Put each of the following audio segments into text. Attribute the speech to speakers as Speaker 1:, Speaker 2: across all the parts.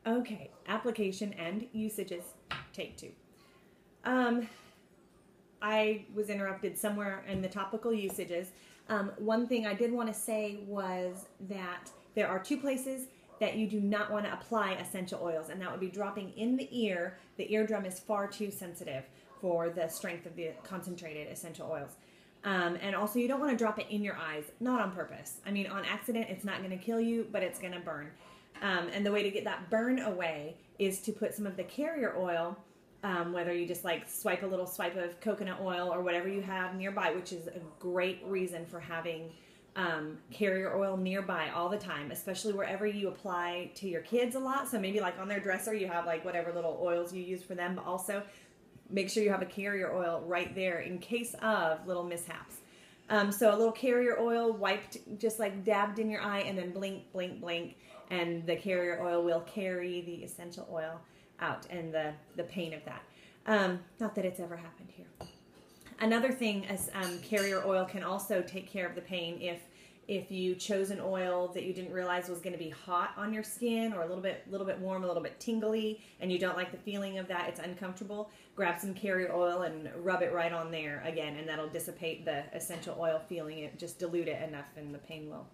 Speaker 1: Okay, application and usages, take two. I was interrupted somewhere in the topical usages. One thing I did want to say was that there are two places that you do not want to apply essential oils, and that would be dropping in the ear. The eardrum is far too sensitive for the strength of the concentrated essential oils. And also, you don't want to drop it in your eyes, not on purpose. I mean, on accident, it's not going to kill you, but it's going to burn. And the way to get that burn away is to put some of the carrier oil, whether you just like swipe a little swipe of coconut oil or whatever you have nearby, which is a great reason for having carrier oil nearby all the time, especially wherever you apply to your kids a lot. So maybe like on their dresser, you have like whatever little oils you use for them, but also make sure you have a carrier oil right there in case of little mishaps. So a little carrier oil wiped, just like dabbed in your eye, and then blink, blink, blink, and the carrier oil will carry the essential oil out and the pain of that. Not that it's ever happened here. Another thing is carrier oil can also take care of the pain if you chose an oil that you didn't realize was going to be hot on your skin, or a little bit warm, a little bit tingly, and you don't like the feeling of that, it's uncomfortable. Grab some carrier oil and rub it right on there again, and that'll dissipate the essential oil feeling. It just dilute it enough, and the pain will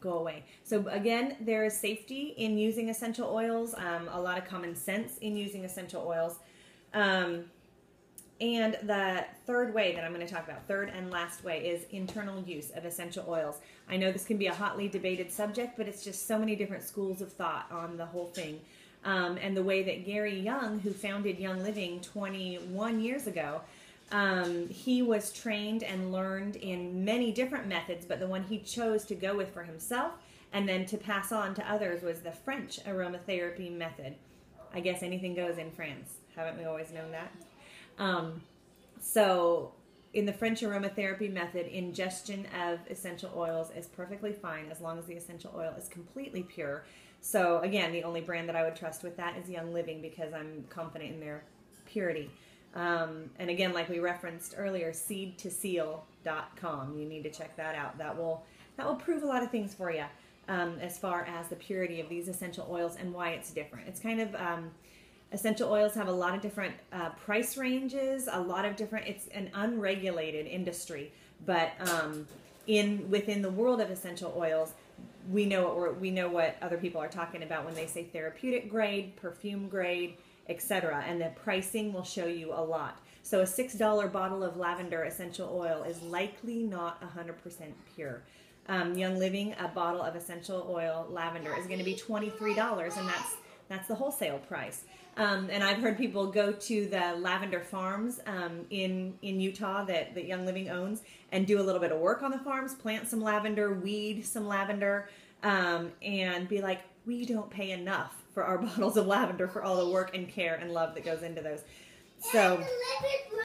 Speaker 1: go away. So again, there is safety in using essential oils, a lot of common sense in using essential oils. And the third way that I'm going to talk about, third and last way, is internal use of essential oils. I know this can be a hotly debated subject, but it's just so many different schools of thought on the whole thing. And the way that Gary Young, who founded Young Living 21 years ago, he was trained and learned in many different methods, but the one he chose to go with for himself and then to pass on to others was the French aromatherapy method. I guess anything goes in France. Haven't we always known that? So in the French aromatherapy method, ingestion of essential oils is perfectly fine as long as the essential oil is completely pure. So again, the only brand that I would trust with that is Young Living, because I'm confident in their purity. And again, like we referenced earlier, seedtoseal.com. You need to check that out. That will prove a lot of things for you as far as the purity of these essential oils and why it's different. It's kind of essential oils have a lot of different price ranges, a lot of different. It's an unregulated industry, but within the world of essential oils, we know what other people are talking about when they say therapeutic grade, perfume grade, etc. And the pricing will show you a lot. So a $6 bottle of lavender essential oil is likely not 100% pure. Young Living, a bottle of essential oil lavender is going to be $23, and that's the wholesale price. And I've heard people go to the lavender farms in Utah that Young Living owns and do a little bit of work on the farms, plant some lavender, weed some lavender, and be like, we don't pay enough for our bottles of lavender for all the work and care and love that goes into those. So